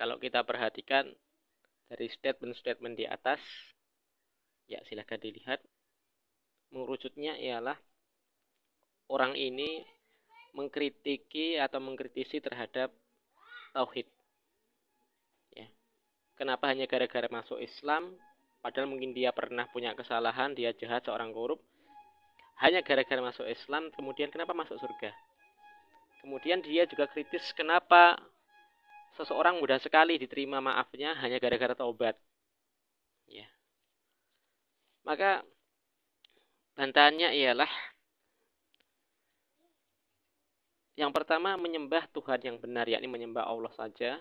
kalau kita perhatikan dari statement-statement di atas, ya silahkan dilihat, mengerucutnya ialah orang ini mengkritiki atau mengkritisi terhadap tauhid. Ya. Kenapa hanya gara-gara masuk Islam, padahal mungkin dia pernah punya kesalahan, dia jahat, seorang korup, hanya gara-gara masuk Islam, kemudian kenapa masuk surga? Kemudian dia juga kritis kenapa seseorang mudah sekali diterima maafnya hanya gara-gara taubat. Ya. Maka bantahannya ialah yang pertama menyembah Tuhan yang benar, yakni menyembah Allah saja.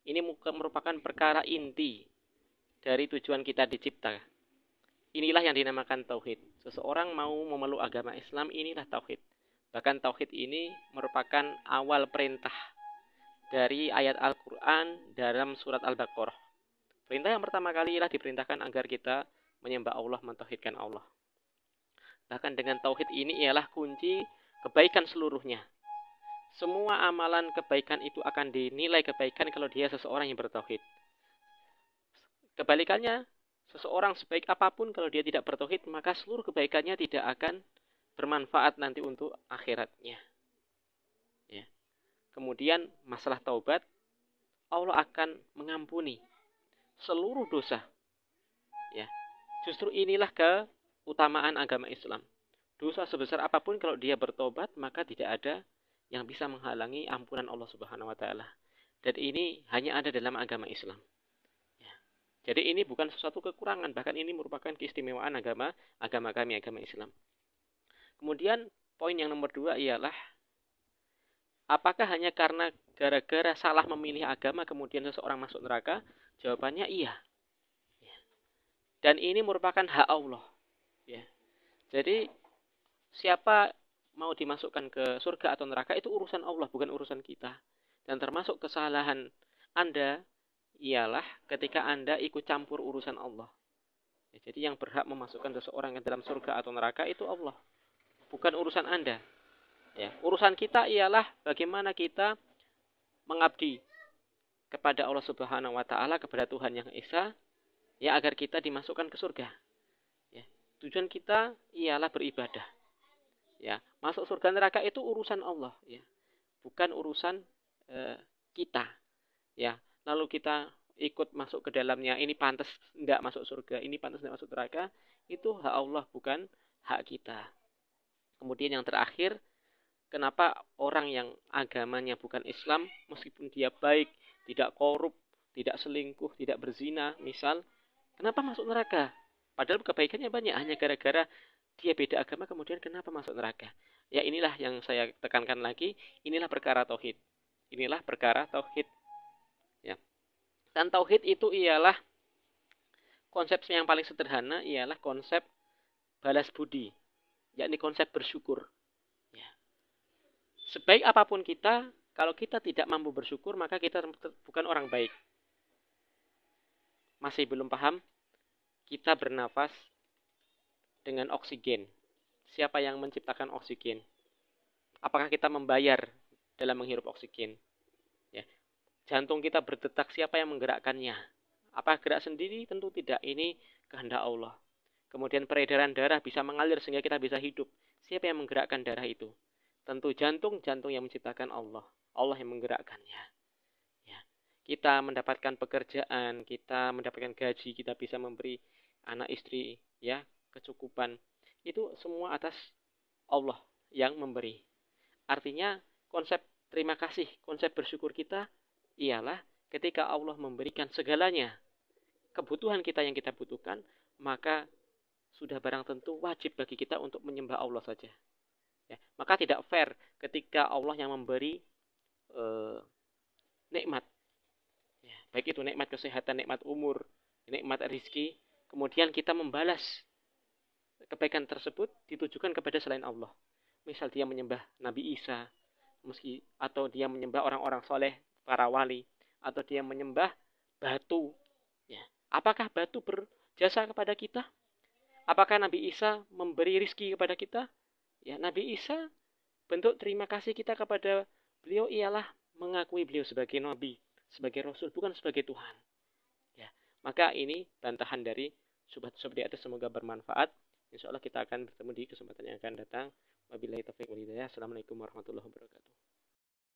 Ini merupakan perkara inti dari tujuan kita dicipta. Inilah yang dinamakan tauhid. Seseorang mau memeluk agama Islam, inilah tauhid. Bahkan tauhid ini merupakan awal perintah dari ayat Al-Quran dalam surat Al-Baqarah. Perintah yang pertama kali ialah diperintahkan agar kita menyembah Allah, mentauhidkan Allah. Bahkan dengan tauhid ini ialah kunci kebaikan seluruhnya. Semua amalan kebaikan itu akan dinilai kebaikan kalau dia seseorang yang bertauhid. Kebalikannya, seseorang sebaik apapun kalau dia tidak bertauhid, maka seluruh kebaikannya tidak akan bermanfaat nanti untuk akhiratnya. Ya. Kemudian masalah taubat, Allah akan mengampuni seluruh dosa. Ya. Justru inilah keutamaan agama Islam. Dosa sebesar apapun kalau dia bertobat, maka tidak ada yang bisa menghalangi ampunan Allah Subhanahu wa taala. Dan ini hanya ada dalam agama Islam. Ya. Jadi ini bukan sesuatu kekurangan, bahkan ini merupakan keistimewaan agama kami, agama Islam. Kemudian poin yang nomor 2 ialah apakah hanya karena gara-gara salah memilih agama kemudian seseorang masuk neraka? Jawabannya iya. Dan ini merupakan hak Allah. Ya. Jadi siapa mau dimasukkan ke surga atau neraka itu urusan Allah, bukan urusan kita. Dan termasuk kesalahan Anda ialah ketika Anda ikut campur urusan Allah. Ya, jadi yang berhak memasukkan seseorang ke dalam surga atau neraka itu Allah, bukan urusan Anda. Ya, urusan kita ialah bagaimana kita mengabdi kepada Allah Subhanahu wa taala, kepada Tuhan Yang Esa, ya agar kita dimasukkan ke surga. Ya, tujuan kita ialah beribadah. Ya, masuk surga neraka itu urusan Allah, ya, bukan urusan kita. Ya, lalu kita ikut masuk ke dalamnya. Ini pantas tidak masuk surga, ini pantas tidak masuk neraka. Itu hak Allah, bukan hak kita. Kemudian yang terakhir, kenapa orang yang agamanya bukan Islam, meskipun dia baik, tidak korup, tidak selingkuh, tidak berzina, misal, kenapa masuk neraka? Padahal kebaikannya banyak, hanya gara-gara dia beda agama, kemudian kenapa masuk neraka? Ya inilah yang saya tekankan lagi, inilah perkara tauhid. Inilah perkara tauhid. Ya. Dan tauhid itu ialah konsep yang paling sederhana, ialah konsep balas budi, yakni konsep bersyukur. Ya. Sebaik apapun kita, kalau kita tidak mampu bersyukur, maka kita bukan orang baik. Masih belum paham? Kita bernafas dengan oksigen. Siapa yang menciptakan oksigen? Apakah kita membayar dalam menghirup oksigen? Ya. Jantung kita berdetak, siapa yang menggerakkannya? Apakah gerak sendiri? Tentu tidak. Ini kehendak Allah. Kemudian peredaran darah bisa mengalir sehingga kita bisa hidup. Siapa yang menggerakkan darah itu? Tentu jantung yang menciptakan Allah. Allah yang menggerakkannya. Ya. Kita mendapatkan pekerjaan, kita mendapatkan gaji, kita bisa memberi anak istri, ya, kecukupan. Itu semua atas Allah yang memberi. Artinya konsep terima kasih, konsep bersyukur kita ialah ketika Allah memberikan segalanya, kebutuhan kita yang kita butuhkan, maka sudah barang tentu wajib bagi kita untuk menyembah Allah saja. Ya, maka tidak fair ketika Allah yang memberi nikmat, ya, baik itu nikmat kesehatan, nikmat umur, nikmat rezeki, kemudian kita membalas kebaikan tersebut ditujukan kepada selain Allah. Misal dia menyembah Nabi Isa, atau dia menyembah orang-orang soleh, para wali, atau dia menyembah batu. Ya. Apakah batu berjasa kepada kita? Apakah Nabi Isa memberi rizki kepada kita? Ya, Nabi Isa, bentuk terima kasih kita kepada beliau ialah mengakui beliau sebagai Nabi, sebagai Rasul, bukan sebagai Tuhan. Ya, maka ini bantahan dari subhat-subhat di atas, semoga bermanfaat. Insya Allah kita akan bertemu di kesempatan yang akan datang. Wabillahi taufiq wal hidayah. Assalamualaikum warahmatullahi wabarakatuh.